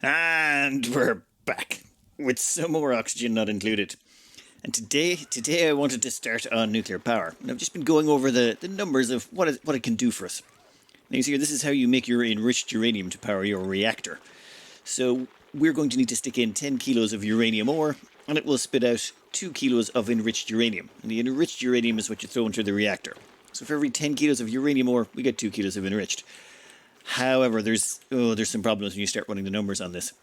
And we're back with some more oxygen not included. And today I wanted to start on nuclear power. And I've just been going over the numbers of what it can do for us. Now you see here, this is how you make your enriched uranium to power your reactor. So we're going to need to stick in 10 kilos of uranium ore, and it will spit out 2 kilos of enriched uranium. And the enriched uranium is what you throw into the reactor. So for every 10 kilos of uranium ore, we get 2 kilos of enriched. However, there's some problems when you start running the numbers on this.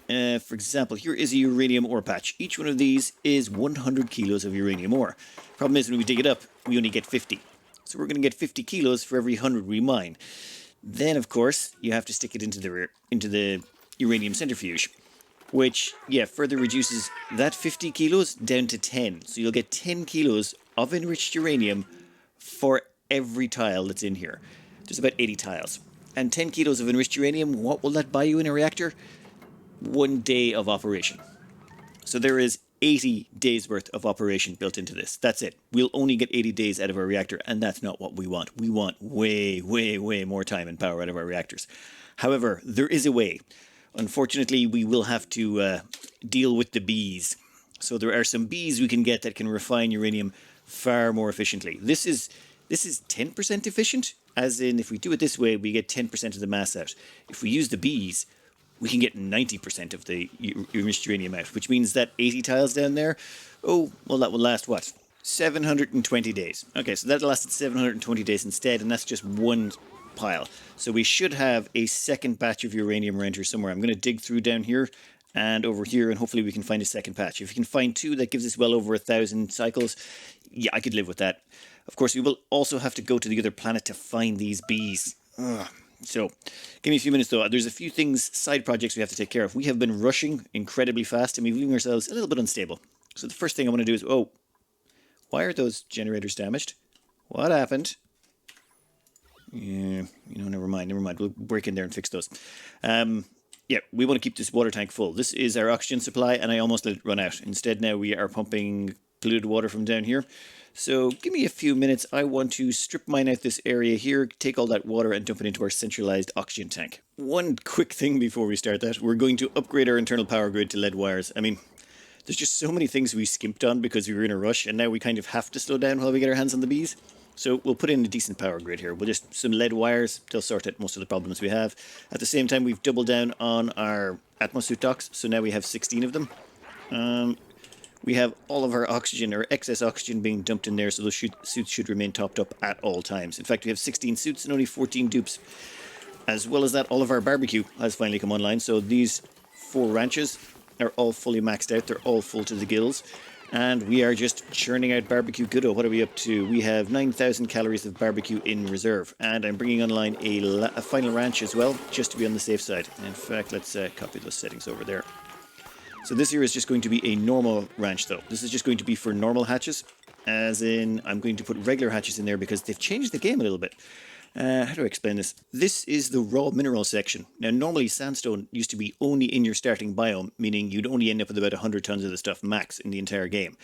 For example, here is a uranium ore patch. Each one of these is 100 kilos of uranium ore. Problem is, when we dig it up, we only get 50. So we're going to get 50 kilos for every 100 we mine. Then, of course, you have to stick it into the uranium centrifuge, which, further reduces that 50 kilos down to 10. So you'll get 10 kilos of enriched uranium for every tile that's in here. There's about 80 tiles. And 10 kilos of enriched uranium, what will that buy you in a reactor? 1 day of operation. So there is 80 days worth of operation built into this. That's it. We'll only get 80 days out of our reactor, and that's not what we want. We want way, way, way more time and power out of our reactors. However, there is a way. Unfortunately, we will have to deal with the bees. So there are some bees we can get that can refine uranium far more efficiently. This is 10% efficient, as in if we do it this way, we get 10% of the mass out. If we use the bees, we can get 90% of the enriched uranium out, which means that 80 tiles down there, that will last what? 720 days. Okay, so that lasted 720 days instead, and that's just one pile. So we should have a second batch of uranium around here somewhere. I'm going to dig through down here and over here, and hopefully we can find a second patch. If you can find two, that gives us well over 1,000 cycles. Yeah, I could live with that. Of course, we will also have to go to the other planet to find these bees. Ugh. So, give me a few minutes though. There's a few things, side projects we have to take care of. We have been rushing incredibly fast and we're leaving ourselves a little bit unstable. So the first thing I want to do is, why are those generators damaged? What happened? Yeah, never mind. We'll break in there and fix those. We want to keep this water tank full. This is our oxygen supply and I almost let it run out. Instead now we are pumping polluted water from down here. So give me a few minutes. I want to strip mine out this area here, take all that water and dump it into our centralized oxygen tank. One quick thing before we start that, we're going to upgrade our internal power grid to lead wires. I mean, there's just so many things we skimped on because we were in a rush and now we kind of have to slow down while we get our hands on the bees. So we'll put in a decent power grid here. We'll just some lead wires. They'll sort out most of the problems we have. At the same time, we've doubled down on our atmosuit docks. So now we have 16 of them. We have all of our oxygen, or excess oxygen, being dumped in there, so those suits should remain topped up at all times. In fact, we have 16 suits and only 14 dupes. As well as that, all of our barbecue has finally come online, so these 4 ranches are all fully maxed out. They're all full to the gills. And we are just churning out barbecue goodo. What are we up to? We have 9,000 calories of barbecue in reserve. And I'm bringing online a final ranch as well, just to be on the safe side. In fact, let's copy those settings over there. So this here is just going to be a normal ranch though. This is just going to be for normal hatches. As in, I'm going to put regular hatches in there because they've changed the game a little bit. How do I explain this? This is the raw mineral section. Now normally sandstone used to be only in your starting biome, meaning you'd only end up with about 100 tons of the stuff max in the entire game.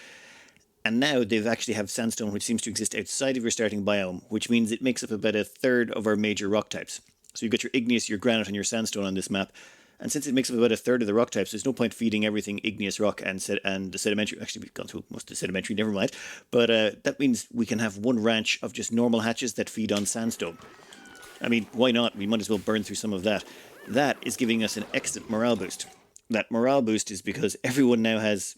And now they've actually have sandstone which seems to exist outside of your starting biome, which means it makes up about 1/3 of our major rock types. So you've got your igneous, your granite and your sandstone on this map. And since it makes up about 1/3 of the rock types, there's no point feeding everything igneous rock and the sedimentary. Actually, we've gone through most of the sedimentary, never mind. But that means we can have one ranch of just normal hatches that feed on sandstone. I mean, why not? We might as well burn through some of that. That is giving us an excellent morale boost. That morale boost is because everyone now has,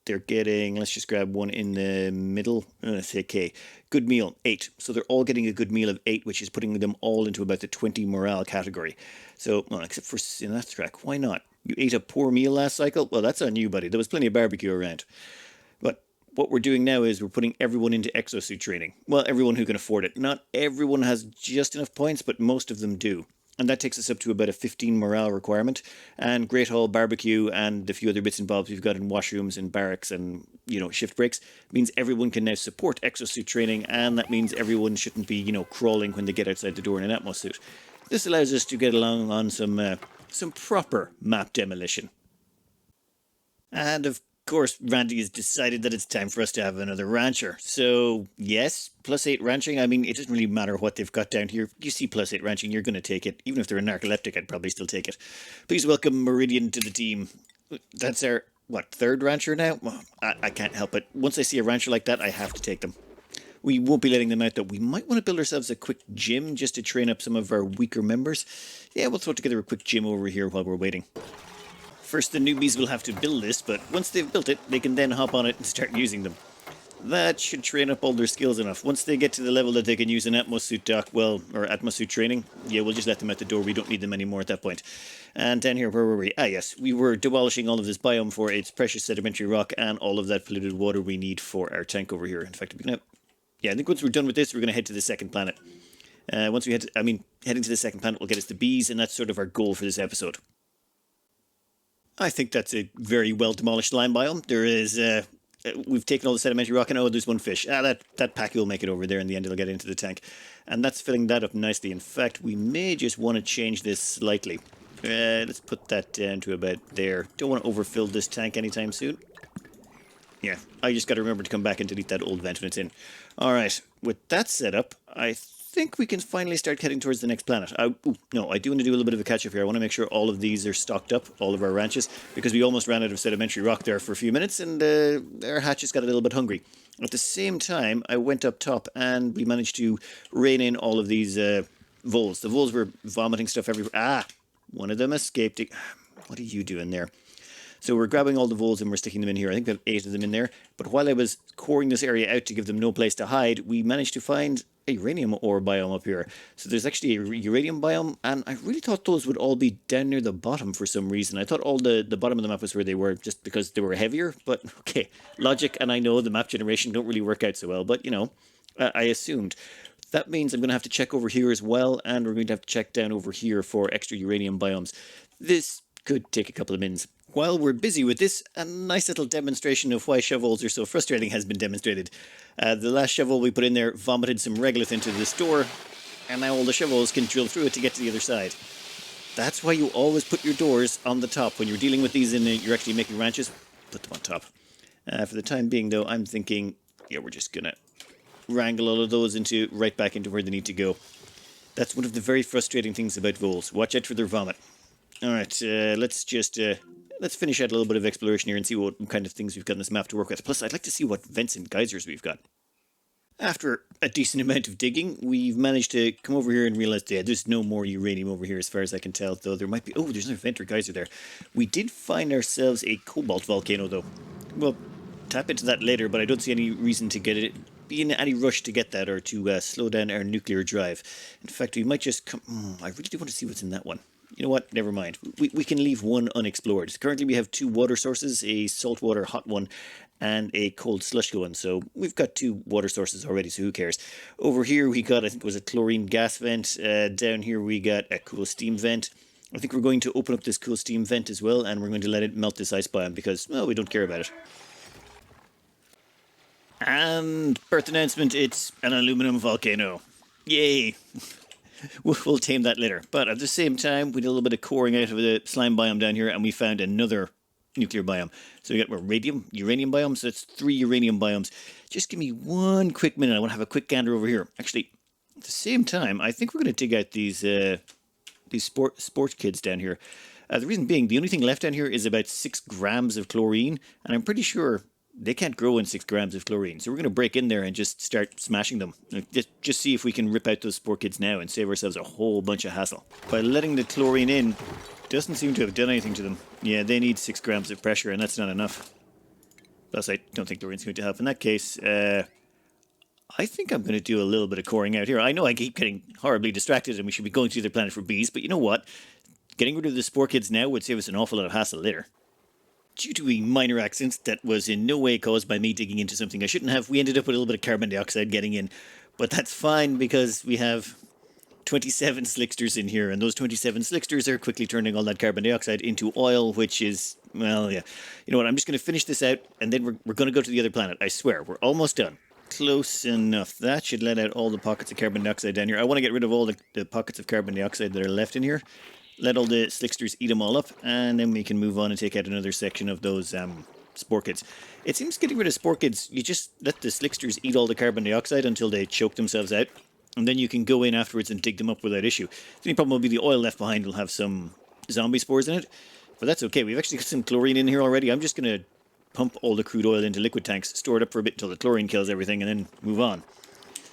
they're getting, let's just grab one in the middle. Let's say K. Good meal, 8. So they're all getting a good meal of 8, which is putting them all into about the 20 morale category. So, except for in that track, why not? You ate a poor meal last cycle? Well, that's on you, buddy. There was plenty of barbecue around. But what we're doing now is we're putting everyone into exosuit training. Well, everyone who can afford it. Not everyone has just enough points, but most of them do. And that takes us up to about a 15 morale requirement. And Great Hall Barbecue and a few other bits and bobs we've got in washrooms and barracks and, shift breaks means everyone can now support exosuit training. And that means everyone shouldn't be, crawling when they get outside the door in an atmosuit. This allows us to get along on some proper map demolition. And of course, Randy has decided that it's time for us to have another rancher. So, yes, +8 ranching. I mean, it doesn't really matter what they've got down here. You see +8 ranching, you're going to take it. Even if they're a narcoleptic, I'd probably still take it. Please welcome Meridian to the team. That's our, what, third rancher now? Well, I can't help it. Once I see a rancher like that, I have to take them. We won't be letting them out, though. We might want to build ourselves a quick gym just to train up some of our weaker members. Yeah, we'll throw together a quick gym over here while we're waiting. First, the newbies will have to build this, but once they've built it, they can then hop on it and start using them. That should train up all their skills enough. Once they get to the level that they can use an atmosuit dock, well, or atmosuit training, yeah, we'll just let them out the door. We don't need them anymore at that point. And down here, where were we? Ah, yes, we were demolishing all of this biome for its precious sedimentary rock and all of that polluted water we need for our tank over here. In fact, we're gonna, yeah, I think once we're done with this, we're gonna head to the second planet. Once we heading to the second planet will get us the bees, and that's sort of our goal for this episode. I think that's a very well demolished slime biome. There is, we've taken all the sedimentary rock, and oh, there's one fish. That packy will make it over there in the end. It'll get into the tank, and that's filling that up nicely. In fact, we may just want to change this slightly. Let's put that down to about there. Don't want to overfill this tank anytime soon. Yeah, I just got to remember to come back and delete that old vent when it's in. All right, with that set up, I think we can finally start heading towards the next planet. No, I do want to do a little bit of a catch-up here. I want to make sure all of these are stocked up, all of our ranches, because we almost ran out of sedimentary rock there for a few minutes, and our hatches got a little bit hungry. At the same time, I went up top, and we managed to rein in all of these voles. The voles were vomiting stuff everywhere. Ah, one of them escaped. What are you doing there? So we're grabbing all the voles and we're sticking them in here. I think we have 8 of them in there. But while I was coring this area out to give them no place to hide, we managed to find a uranium ore biome up here. So there's actually a uranium biome, and I really thought those would all be down near the bottom for some reason. I thought all the bottom of the map was where they were just because they were heavier. But okay, logic, and I know the map generation don't really work out so well, but you know, I assumed. That means I'm going to have to check over here as well, and we're going to have to check down over here for extra uranium biomes. This could take a couple of minutes. While we're busy with this, a nice little demonstration of why shovels are so frustrating has been demonstrated. The last shovel we put in there vomited some regolith into the store, and now all the shovels can drill through it to get to the other side. That's why you always put your doors on the top. When you're dealing with these and you're actually making ranches, put them on top. For the time being, though, I'm thinking, yeah, we're just going to wrangle all of those right back into where they need to go. That's one of the very frustrating things about voles. Watch out for their vomit. All right, let's finish out a little bit of exploration here and see what kind of things we've got on this map to work with. Plus, I'd like to see what vents and geysers we've got. After a decent amount of digging, we've managed to come over here and realize, yeah, there's no more uranium over here as far as I can tell, though there might be... Oh, there's another vent or geyser there. We did find ourselves a cobalt volcano, though. We'll tap into that later, but I don't see any reason to be in any rush to get that or to slow down our nuclear drive. In fact, we might just come... I really do want to see what's in that one. You know what? Never mind. We can leave one unexplored. Currently, we have 2 water sources, a saltwater hot one and a cold slush one. So we've got 2 water sources already, so who cares? Over here, we got, I think it was a chlorine gas vent. Down here, we got a cool steam vent. I think we're going to open up this cool steam vent as well, and we're going to let it melt this ice biome because, well, we don't care about it. And birth announcement, it's an aluminum volcano. Yay! We'll tame that later. But at the same time, we did a little bit of coring out of the slime biome down here, and we found another nuclear biome. So we got uranium biome, so that's 3 uranium biomes. Just give me one quick minute. I want to have a quick gander over here. Actually, at the same time, I think we're going to dig out these sport kids down here. The reason being, the only thing left down here is about 6 grams of chlorine, and I'm pretty sure they can't grow in 6 grams of chlorine. So we're going to break in there and just start smashing them. Just see if we can rip out those sport kids now and save ourselves a whole bunch of hassle. By letting the chlorine in, doesn't seem to have done anything to them. Yeah, they need 6 grams of pressure, and that's not enough. Plus, I don't think chlorine's going to help. In that case, I think I'm going to do a little bit of coring out here. I know I keep getting horribly distracted and we should be going to the other planet for bees, but you know what? Getting rid of the sport kids now would save us an awful lot of hassle later. Due to a minor accident that was in no way caused by me digging into something I shouldn't have, we ended up with a little bit of carbon dioxide getting in. But that's fine because we have 27 slicksters in here, and those 27 slicksters are quickly turning all that carbon dioxide into oil, which is, well, yeah. You know what, I'm just going to finish this out, and then we're going to go to the other planet. I swear, we're almost done. Close enough. That should let out all the pockets of carbon dioxide down here. I want to get rid of all the pockets of carbon dioxide that are left in here. Let all the slicksters eat them all up, and then we can move on and take out another section of those spore kids. It seems getting rid of spore kids, you just let the slicksters eat all the carbon dioxide until they choke themselves out, and then you can go in afterwards and dig them up without issue. The only problem will be the oil left behind will have some zombie spores in it, but that's okay. We've actually got some chlorine in here already. I'm just going to pump all the crude oil into liquid tanks, store it up for a bit until the chlorine kills everything, and then move on.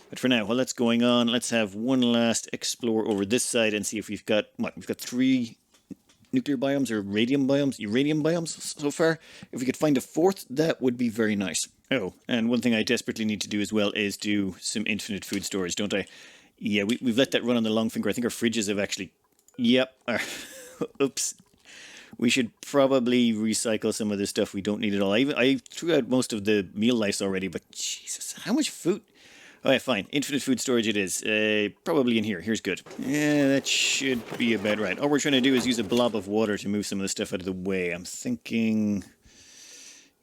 But for now, while that's going on, let's have one last explore over this side and see if we've got, what, we've got 3 nuclear biomes or radium biomes, uranium biomes so far. If we could find a 4th, that would be very nice. Oh, and one thing I desperately need to do as well is do some infinite food storage, don't I? Yeah, we've let that run on the long finger. I think our fridges have actually... Yep. Oops. We should probably recycle some of this stuff we don't need at all. I threw out most of the meal lice already, but Jesus, how much food? Alright, fine. Infinite food storage it is. Probably in here. Here's good. Yeah, that should be about right. All we're trying to do is use a blob of water to move some of the stuff out of the way. I'm thinking...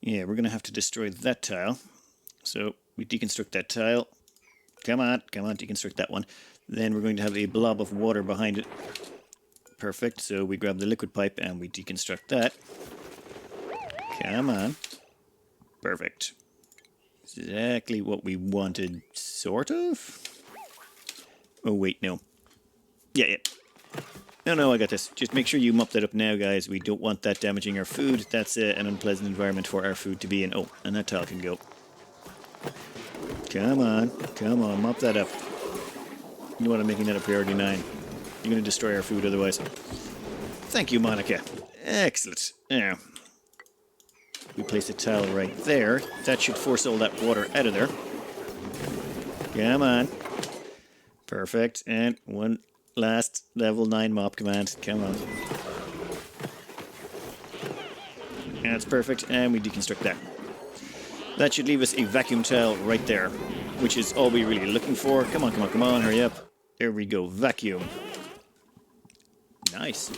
Yeah, we're going to have to destroy that tile. So, we deconstruct that tile. Come on, deconstruct that one. Then we're going to have a blob of water behind it. Perfect. So, we grab the liquid pipe and we deconstruct that. Come on. Perfect. Exactly what we wanted, sort of? Oh, wait, no. Yeah. No, I got this. Just make sure you mop that up now, guys. We don't want that damaging our food. That's an unpleasant environment for our food to be in. Oh, and that tile can go. Come on, mop that up. You want to making that a priority 9. You're going to destroy our food otherwise. Thank you, Monica. Excellent. Yeah. We place a tile right there. That should force all that water out of there. Come on. Perfect. And one last level 9 mop command. Come on. That's perfect. And we deconstruct that. That should leave us a vacuum tile right there, which is all we're really looking for. Come on. Hurry up. There we go. Vacuum. Nice.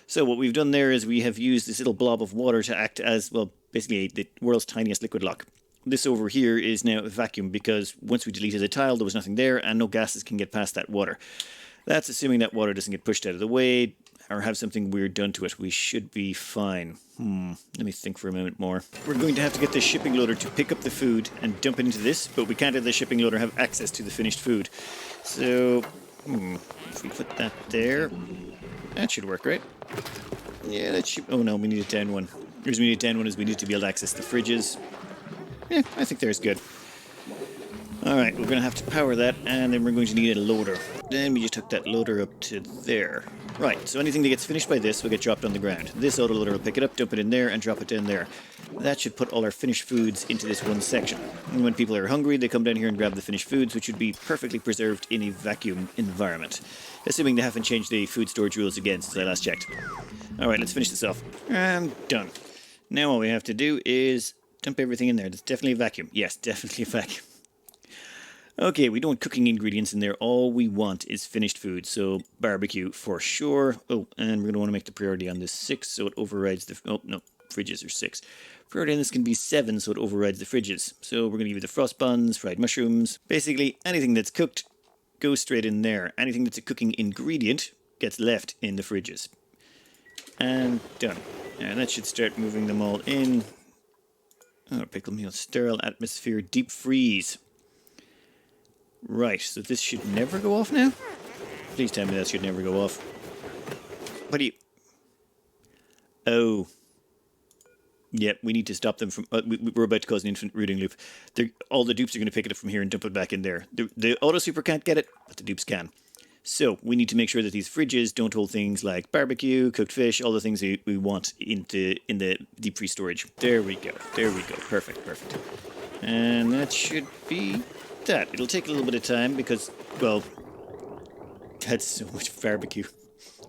So what we've done there is we have used this little blob of water to act as, well, basically the world's tiniest liquid lock. This over here is now a vacuum because once we deleted the tile, there was nothing there and no gases can get past that water. That's assuming that water doesn't get pushed out of the way or have something weird done to it. We should be fine. Let me think for a moment more. We're going to have to get the shipping loader to pick up the food and dump it into this, but we can't have the shipping loader have access to the finished food. So, if we put that there, that should work, right? Yeah, that should... Oh no, we need a down one. The reason we need a down one is we need to be able to access the fridges. Yeah, I think there's good. Alright, we're going to have to power that, and then we're going to need a loader. Then we just hook that loader up to there. Right, so anything that gets finished by this will get dropped on the ground. This autoloader will pick it up, dump it in there, and drop it down there. That should put all our finished foods into this one section. And when people are hungry, they come down here and grab the finished foods, which would be perfectly preserved in a vacuum environment. Assuming they haven't changed the food storage rules again since I last checked. Alright, let's finish this off. And done. Now all we have to do is dump everything in there. That's definitely a vacuum. Yes, definitely a vacuum. Okay, we don't want cooking ingredients in there. All we want is finished food. So barbecue for sure. Oh, and we're going to want to make the priority on this 6 so it overrides the... Oh, no, fridges are 6. Priority on this can be 7 so it overrides the fridges. So we're going to give you the frost buns, fried mushrooms. Basically, anything that's cooked goes straight in there. Anything that's a cooking ingredient gets left in the fridges. And done. And that should start moving them all in. Oh, pickle meal, sterile atmosphere, deep freeze. Right, so this should never go off now? Please tell me that should never go off. What do you... Oh. Yep, we need to stop them from... we're about to cause an infinite rooting loop. All the dupes are going to pick it up from here and dump it back in there. The auto super can't get it, but the dupes can. So, we need to make sure that these fridges don't hold things like barbecue, cooked fish, all the things we want in the deep freeze storage. There we go. Perfect. And that should be that. It'll take a little bit of time because, well, that's so much barbecue.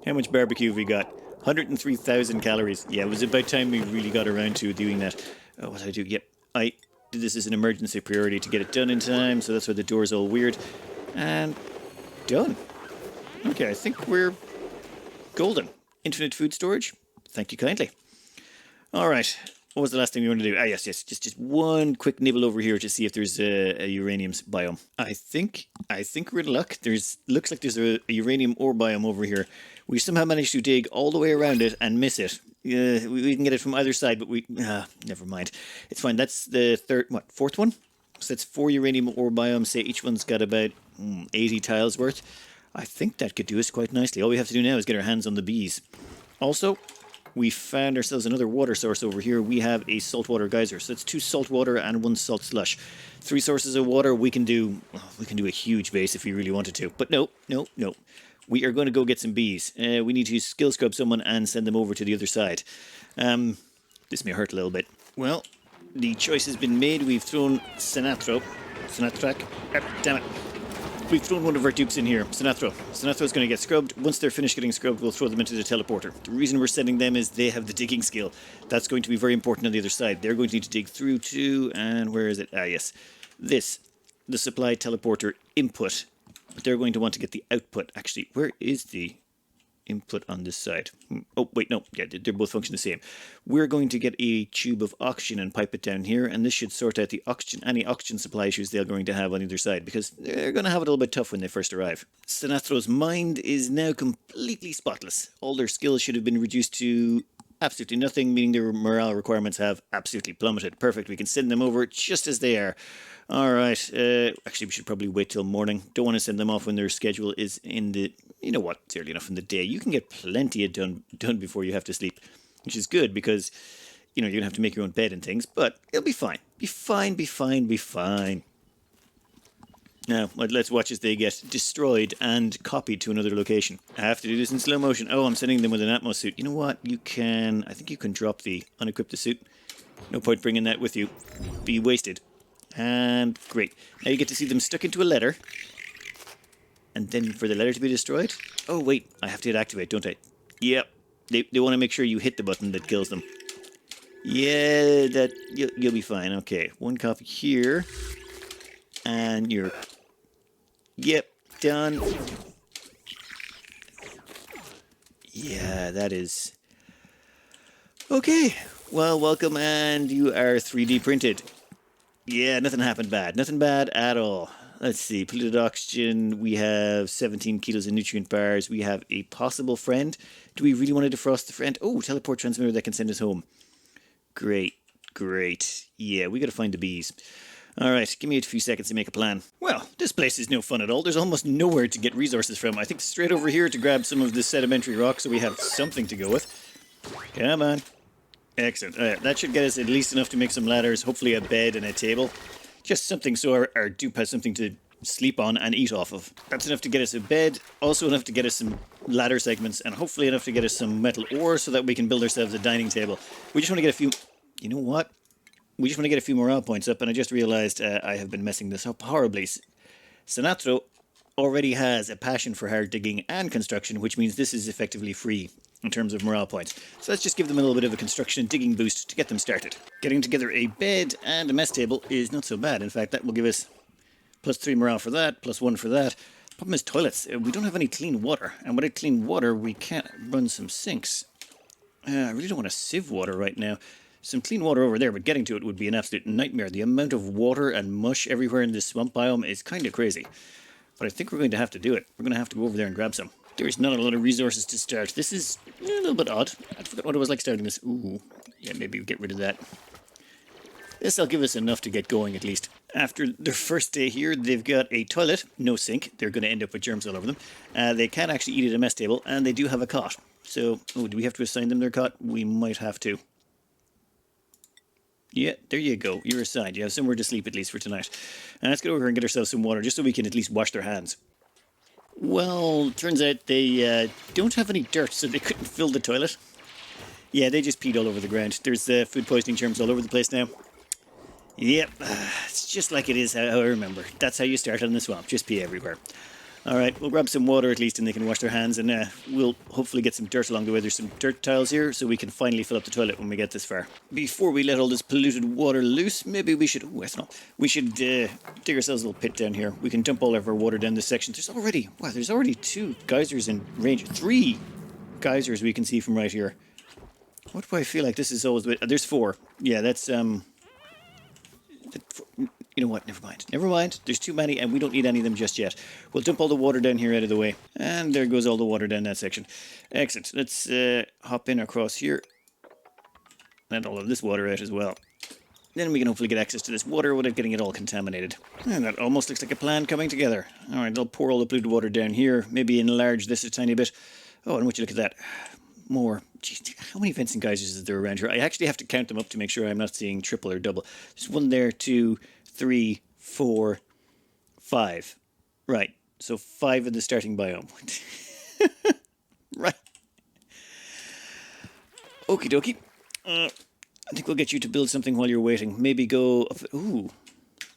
How much barbecue have we got? 103,000 calories. Yeah, it was about time we really got around to doing that. Oh, what did I do? Yep, I did this as an emergency priority to get it done in time, so that's why the door's all weird. And done. Okay, I think we're golden. Infinite food storage. Thank you kindly. All right. What was the last thing we wanted to do? Ah, yes, just one quick nibble over here to see if there's a uranium biome. I think we're in luck. Looks like there's a uranium ore biome over here. We somehow managed to dig all the way around it and miss it. We can get it from either side, but never mind. It's fine. That's the fourth one? So that's 4 uranium ore biomes. Say each one's got about 80 tiles worth. I think that could do us quite nicely. All we have to do now is get our hands on the bees. Also, we found ourselves another water source over here. We have a saltwater geyser. So it's 2 salt water and 1 salt slush. 3 sources of water. We can do a huge base if we really wanted to. But no. We are going to go get some bees. We need to skill scrub someone and send them over to the other side. This may hurt a little bit. Well, the choice has been made. We've thrown Sinatrak. Damn it. We've thrown one of our dupes in here, Sinatro. Sinatro's going to get scrubbed. Once they're finished getting scrubbed, we'll throw them into the teleporter. The reason we're sending them is they have the digging skill. That's going to be very important on the other side. They're going to need to dig through to, and where is it? Ah, yes. This, the supply teleporter input. But they're going to want to get the output. Actually, where is the input on this side? Oh, wait, no. Yeah, they're both function the same. We're going to get a tube of oxygen and pipe it down here, and this should sort out the any oxygen supply issues they're going to have on either side, because they're going to have it a little bit tough when they first arrive. Sinatro's mind is now completely spotless. All their skills should have been reduced to absolutely nothing, meaning their morale requirements have absolutely plummeted. Perfect, we can send them over just as they are. Alright, actually we should probably wait till morning. Don't want to send them off when their schedule is in the... You know what, it's early enough in the day. You can get plenty of done before you have to sleep, which is good because, you're going to have to make your own bed and things, but it'll be fine. Be fine. Now, let's watch as they get destroyed and copied to another location. I have to do this in slow motion. Oh, I'm sending them with an Atmos suit. You know what? I think you can drop the unequip the suit. No point bringing that with you. Be wasted. And great. Now you get to see them stuck into a letter. And then for the letter to be destroyed? Oh, wait. I have to hit activate, don't I? Yep. They want to make sure you hit the button that kills them. Yeah, you'll be fine. Okay. 1 copy here. And you're... Yep. Done. Yeah, that is... Okay. Well, welcome, and you are 3D printed. Yeah, nothing happened bad. Nothing bad at all. Let's see. Polluted oxygen. We have 17 kilos of nutrient bars. We have a possible friend. Do we really want to defrost the friend? Oh, teleport transmitter that can send us home. Great. Yeah, we got to find the bees. Alright, give me a few seconds to make a plan. Well, this place is no fun at all. There's almost nowhere to get resources from. I think straight over here to grab some of this sedimentary rock so we have something to go with. Come on. Excellent. That should get us at least enough to make some ladders, hopefully a bed and a table. Just something so our dupe has something to sleep on and eat off of. That's enough to get us a bed, also enough to get us some ladder segments, and hopefully enough to get us some metal ore so that we can build ourselves a dining table. We just want to get a few... You know what? We just want to get a few morale points up, and I just realized I have been messing this up horribly. Sinatro already has a passion for hard digging and construction, which means this is effectively free in terms of morale points. So let's just give them a little bit of a construction and digging boost to get them started. Getting together a bed and a mess table is not so bad. In fact, that will give us +3 morale for that, +1 for that. Problem is toilets. We don't have any clean water, and without clean water, we can't run some sinks. I really don't want to sieve water right now. Some clean water over there, but getting to it would be an absolute nightmare. The amount of water and mush everywhere in this swamp biome is kind of crazy. But I think we're going to have to do it. We're going to have to go over there and grab some. There's not a lot of resources to start. This is a little bit odd. I forgot what it was like starting this. Ooh, yeah, maybe we'll get rid of that. This'll give us enough to get going at least. After their first day here, they've got a toilet, no sink. They're going to end up with germs all over them. They can actually eat at a mess table, and they do have a cot. So, do we have to assign them their cot? We might have to. Yeah, there you go. You're assigned. You have somewhere to sleep at least for tonight. Let's get over here and get ourselves some water, just so we can at least wash their hands. Well, turns out they don't have any dirt, so they couldn't fill the toilet. Yeah, they just peed all over the ground. There's food poisoning germs all over the place now. Yep, it's just like it is how I remember. That's how you start on the swamp, just pee everywhere. Alright, we'll grab some water at least and they can wash their hands, and we'll hopefully get some dirt along the way. There's some dirt tiles here, so we can finally fill up the toilet when we get this far. Before we let all this polluted water loose, maybe we should... We should dig ourselves a little pit down here. We can dump all of our water down this section. There's already 2 geysers in range. 3 geysers we can see from right here. What do I feel like this is always... There's 4. Yeah, that's... You know what? Never mind. Never mind. There's too many, and we don't need any of them just yet. We'll dump all the water down here out of the way. And there goes all the water down that section. Excellent. Let's hop in across here. And all of this water out as well. Then we can hopefully get access to this water without getting it all contaminated. And that almost looks like a plan coming together. Alright, I'll pour all the polluted water down here. Maybe enlarge this a tiny bit. Oh, and would you look at that. More. Jeez, how many vents and geysers is there around here? I actually have to count them up to make sure I'm not seeing triple or double. There's 1 there, 2, 3, 4, 5. Right. So 5 in the starting biome. Right. Okie dokie. I think we'll get you to build something while you're waiting. Maybe go up. Ooh.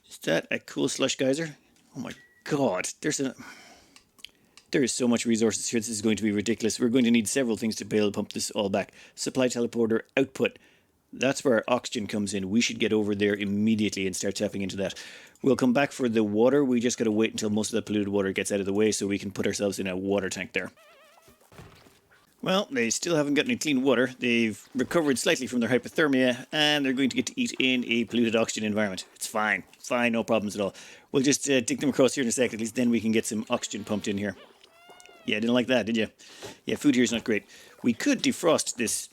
Is that a cool slush geyser? Oh my god. There is so much resources here. This is going to be ridiculous. We're going to need several things to be able to pump this all back. Supply teleporter output. That's where our oxygen comes in. We should get over there immediately and start tapping into that. We'll come back for the water. We just got to wait until most of the polluted water gets out of the way so we can put ourselves in a water tank there. Well, they still haven't got any clean water. They've recovered slightly from their hypothermia, and they're going to get to eat in a polluted oxygen environment. It's fine. Fine, no problems at all. We'll just dig them across here in a sec. At least then we can get some oxygen pumped in here. Yeah, didn't like that, did you? Yeah, food here is not great. We could defrost this.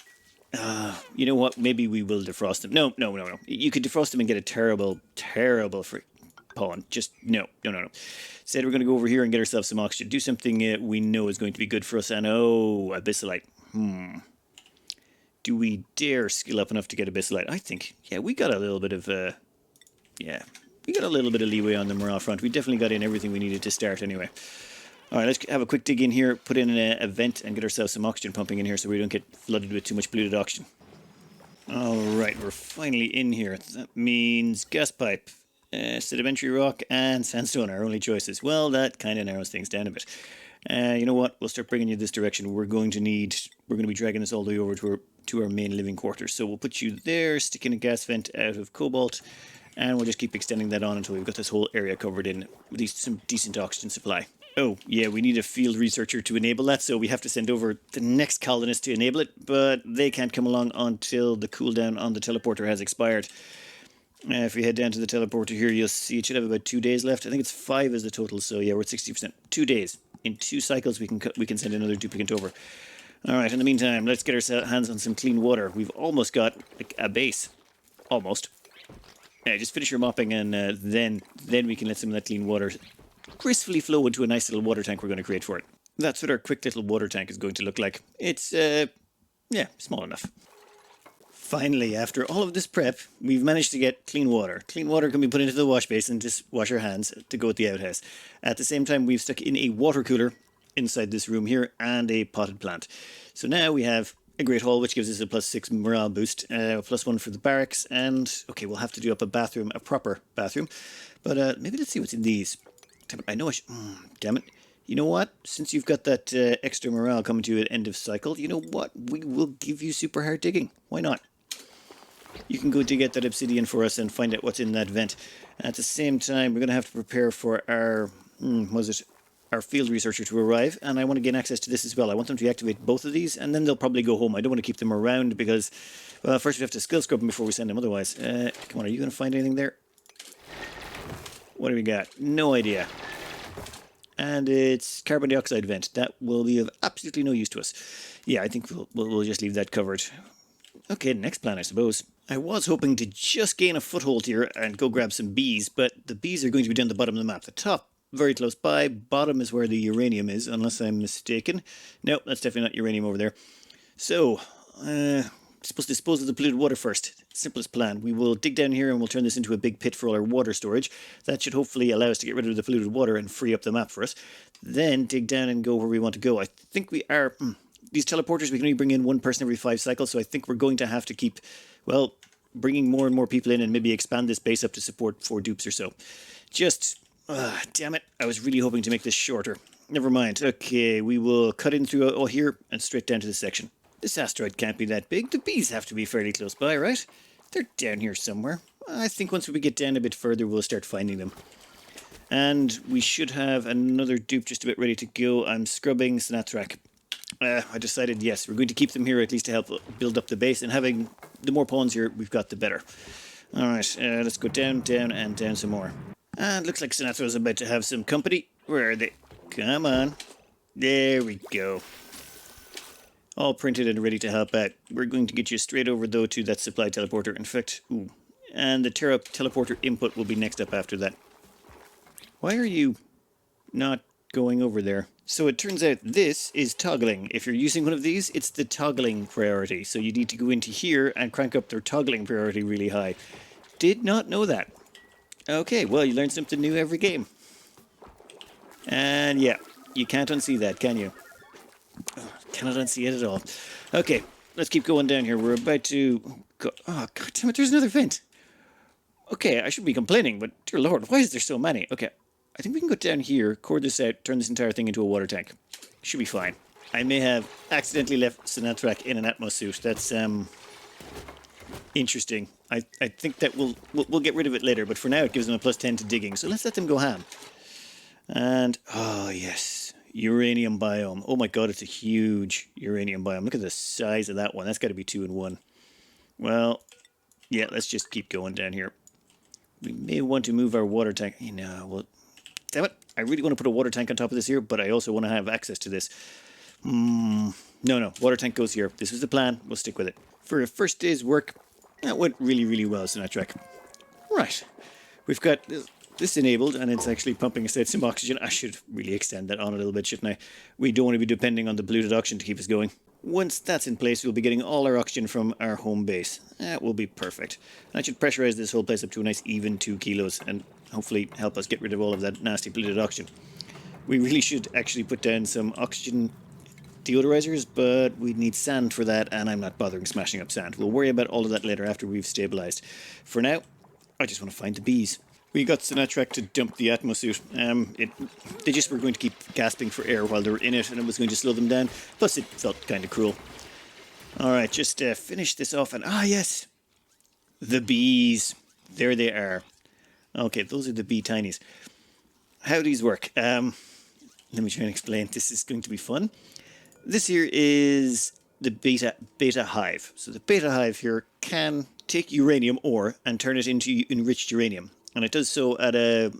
You know what? Maybe we will defrost them. No. You could defrost them and get a terrible pawn. Just no. Instead, we're going to go over here and get ourselves some oxygen. Do something we know is going to be good for us. And abyssalite. Do we dare skill up enough to get abyssalite? I think, yeah, we got a little bit of, we got a little bit of leeway on the morale front. We definitely got in everything we needed to start anyway. All right, let's have a quick dig in here, put in a vent and get ourselves some oxygen pumping in here so we don't get flooded with too much polluted oxygen. All right, we're finally in here. That means gas pipe, sedimentary rock, and sandstone are our only choices. Well, that kind of narrows things down a bit. You know what? We'll start bringing you this direction. We're going to be dragging this all the way over to our main living quarters. So we'll put you there, stick in a gas vent out of cobalt, and we'll just keep extending that on until we've got this whole area covered in with some decent oxygen supply. Oh, yeah, we need a field researcher to enable that, so we have to send over the next colonist to enable it, but they can't come along until the cooldown on the teleporter has expired. If we head down to the teleporter here, you'll see it should have about 2 days left. I think it's 5 is the total, so yeah, we're at 60%. 2 days. In 2 cycles, we can send another duplicate over. All right, in the meantime, let's get our hands on some clean water. We've almost got a base. Almost. Yeah, just finish your mopping, and then we can let some of that clean water gracefully flow into a nice little water tank we're going to create for it. That's what our quick little water tank is going to look like. It's, yeah, small enough. Finally, after all of this prep, we've managed to get clean water. Clean water can be put into the wash basin to wash our hands to go at the outhouse. At the same time, we've stuck in a water cooler inside this room here and a potted plant. So now we have a great hall, which gives us a +6 morale boost, +1 for the barracks, and okay, we'll have to do up a proper bathroom. But maybe let's see what's in these. I know I should... damn it. You know what? Since you've got that extra morale coming to you at end of cycle, you know what? We will give you super hard digging. Why not? You can go dig out that obsidian for us and find out what's in that vent. At the same time, we're going to have to prepare for our... our field researcher to arrive, and I want to gain access to this as well. I want them to deactivate both of these, and then they'll probably go home. I don't want to keep them around because, well, first we have to skill scrub them before we send them. Otherwise, come on, are you going to find anything there? What do we got? No idea. And it's carbon dioxide vent. That will be of absolutely no use to us. Yeah, I think we'll just leave that covered. Okay, next plan, I suppose. I was hoping to just gain a foothold here and go grab some bees, but the bees are going to be down the bottom of the map. The top, very close by. Bottom is where the uranium is, unless I'm mistaken. No, that's definitely not uranium over there. So, supposed to dispose of the polluted water first. Simplest plan. We will dig down here and we'll turn this into a big pit for all our water storage. That should hopefully allow us to get rid of the polluted water and free up the map for us. Then dig down and go where we want to go. I think we are... these teleporters, we can only bring in one person every 5 cycles, so I think we're going to have to keep, well, bringing more and more people in and maybe expand this base up to support 4 dupes or so. Just... damn it. I was really hoping to make this shorter. Never mind. Okay, we will cut in through all here and straight down to this section. This asteroid can't be that big. The bees have to be fairly close by, right? They're down here somewhere. I think once we get down a bit further, we'll start finding them. And we should have another dupe just about ready to go. I'm scrubbing Sinathrak. I decided, yes, we're going to keep them here at least to help build up the base, and having the more pawns here we've got, the better. All right, let's go down, down, and down some more. And looks like Sinatra's about to have some company. Where are they? Come on. There we go. All printed and ready to help out. We're going to get you straight over, though, to that supply teleporter. In fact, ooh. And the teleporter input will be next up after that. Why are you not going over there? So it turns out this is toggling. If you're using one of these, it's the toggling priority. So you need to go into here and crank up their toggling priority really high. Did not know that. Okay, well, you learn something new every game. And yeah, you can't unsee that, can you? Oh, cannot unsee it at all. Okay, let's keep going down here. We're about to go. Oh, god damn it, there's another vent. Okay, I shouldn't be complaining, but dear lord, why is there so many? Okay, I think we can go down here, core this out, turn this entire thing into a water tank. Should be fine. I may have accidentally left Sinatrak in an Atmos suit. That's, interesting. I think that we'll get rid of it later, but for now it gives them a +10 to digging, so let's let them go ham. And, oh yes, uranium biome. Oh my god, it's a huge uranium biome. Look at the size of that one. That's got to be 2 in 1. Well, yeah, let's just keep going down here. We may want to move our water tank. Well, damn it. I really want to put a water tank on top of this here, but I also want to have access to this. No, water tank goes here. This was the plan. We'll stick with it. For a first day's work, that went really, really well, Sinatrak. Right. We've got this enabled, and it's actually pumping us out some oxygen. I should really extend that on a little bit, shouldn't I? We don't want to be depending on the polluted oxygen to keep us going. Once that's in place, we'll be getting all our oxygen from our home base. That will be perfect. And I should pressurize this whole place up to a nice even 2 kilos, and hopefully help us get rid of all of that nasty polluted oxygen. We really should actually put down some oxygen deodorizers, but we'd need sand for that, and I'm not bothering smashing up sand. We'll worry about all of that later after we've stabilized. For now, I just want to find the bees. We got Sinatrak to dump the Atmos suit. They just were going to keep gasping for air while they were in it, and it was going to slow them down. Plus, it felt kind of cruel. Alright, just finish this off, and yes! The bees. There they are. Okay, those are the bee tinies. How these work? Let me try and explain. This is going to be fun. This here is the beta hive. So the beta hive here can take uranium ore and turn it into enriched uranium. And it does so at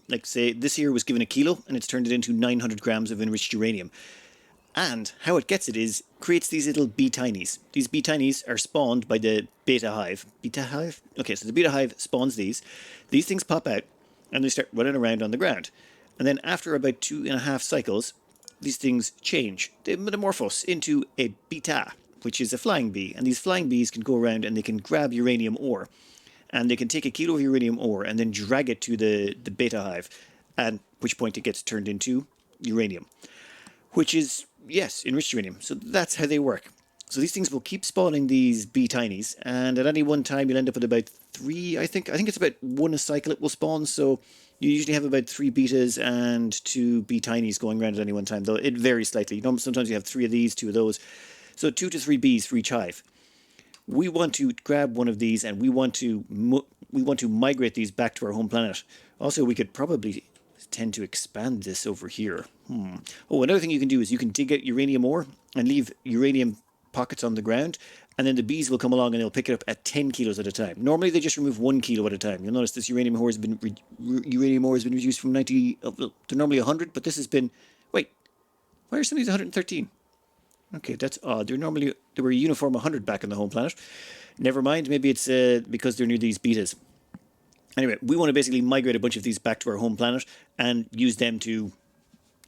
like say, this here was given a kilo, and it's turned it into 900 grams of enriched uranium. And how it gets it is, creates these little bee tinies. These bee tinies are spawned by the beta hive. Beta hive? Okay, so the beta hive spawns these. These things pop out, and they start running around on the ground. And then after about 2.5 cycles, these things change. They metamorphose into a beta, which is a flying bee. And these flying bees can go around and they can grab uranium ore. And they can take a kilo of uranium ore and then drag it to the beta hive, at which point it gets turned into uranium, which is, yes, enriched uranium. So that's how they work. So these things will keep spawning these bee tinies, and at any one time you'll end up with about 3, I think it's about 1 a cycle it will spawn, so you usually have about 3 betas and 2 bee tinies going around at any one time, though it varies slightly. Sometimes you have 3 of these, 2 of those, so 2 to 3 bees for each hive. We want to grab one of these, and we want to migrate these back to our home planet. Also, we could probably tend to expand this over here. Oh, another thing you can do is you can dig out uranium ore and leave uranium pockets on the ground, and then the bees will come along and they'll pick it up at 10 kilos at a time. Normally, they just remove 1 kilo at a time. You'll notice this uranium ore has been reduced from 90 to normally 100, but this has been... Wait, why are some of these 113? Okay, that's odd. They were a uniform 100 back on the home planet. Never mind, maybe it's because they're near these betas. Anyway, we want to basically migrate a bunch of these back to our home planet and use them to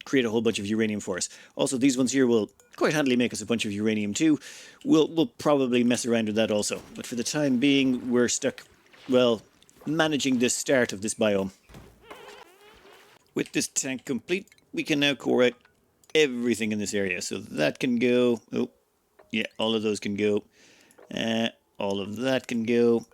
create a whole bunch of uranium for us. Also, these ones here will quite handily make us a bunch of uranium too. We'll probably mess around with that also. But for the time being, we're stuck, well, managing the start of this biome. With this tank complete, we can now core out everything in this area. So that can go. Oh, yeah, all of those can go. All of that can go.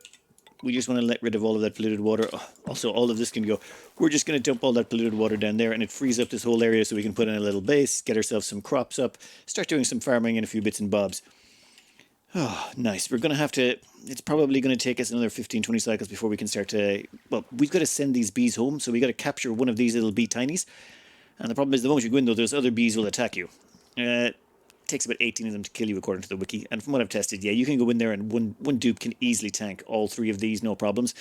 We just want to let rid of all of that polluted water. Oh, also, all of this can go. We're just going to dump all that polluted water down there, and it frees up this whole area so we can put in a little base, get ourselves some crops up, start doing some farming and a few bits and bobs. Oh, nice. We're going to have to... It's probably going to take us another 15-20 cycles before we can start to... Well, we've got to send these bees home, so we've got to capture one of these little bee tinies. And the problem is, the moment you go in, though, those other bees will attack you. takes about 18 of them to kill you according to the wiki. And from what I've tested, yeah, you can go in there and one dupe can easily tank all 3 of these, no problems.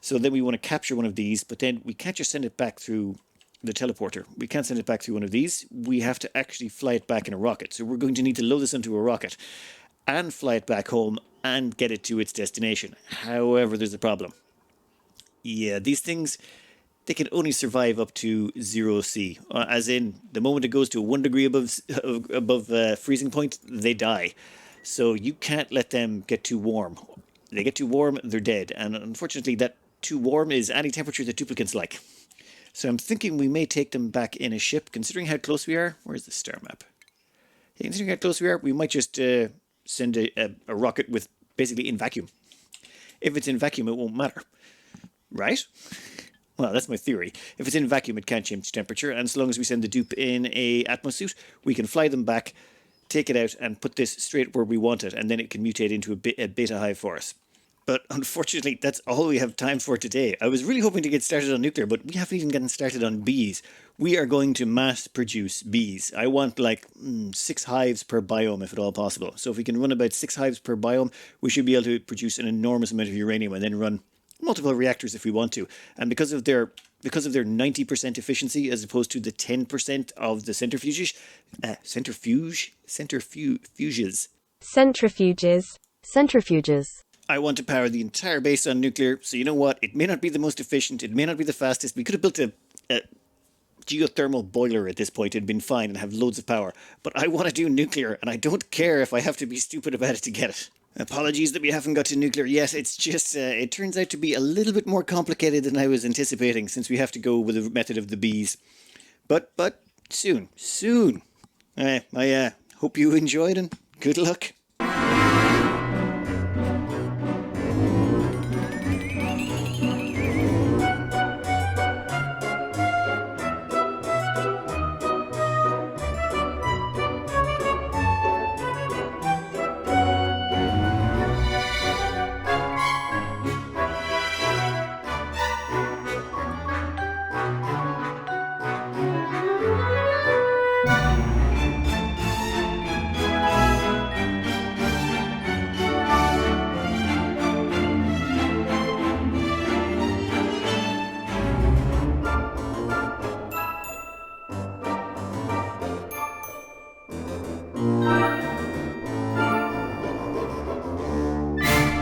So then we want to capture one of these, but then we can't just send it back through the teleporter. We can't send it back through one of these. We have to actually fly it back in a rocket. So we're going to need to load this onto a rocket and fly it back home and get it to its destination. However, there's a problem. Yeah, these things, they can only survive up to 0°C. As in, the moment it goes to 1 degree above freezing point, they die. So you can't let them get too warm. They get too warm, they're dead. And unfortunately, that too warm is any temperature that duplicants like. So I'm thinking we may take them back in a ship, considering how close we are. Where's the star map? Yeah, considering how close we are, we might just send a rocket with basically in vacuum. If it's in vacuum, it won't matter. Right? Well, that's my theory. If it's in vacuum, it can't change temperature, and as long as we send the dupe in a Atmos suit, we can fly them back, take it out, and put this straight where we want it, and then it can mutate into a beta hive for us. But unfortunately, that's all we have time for today. I was really hoping to get started on nuclear, but we haven't even gotten started on bees. We are going to mass produce bees. I want like 6 hives per biome, if at all possible. So if we can run about 6 hives per biome, we should be able to produce an enormous amount of uranium and then run multiple reactors if we want to. And because of their 90% efficiency as opposed to the 10% of the centrifuges, I want to power the entire base on nuclear. So you know what? It may not be the most efficient. It may not be the fastest. We could have built a geothermal boiler at this point and been fine and have loads of power. But I want to do nuclear, and I don't care if I have to be stupid about it to get it. Apologies that we haven't got to nuclear yet. It's just, it turns out to be a little bit more complicated than I was anticipating, since we have to go with the method of the bees. But soon. I hope you enjoyed, and good luck.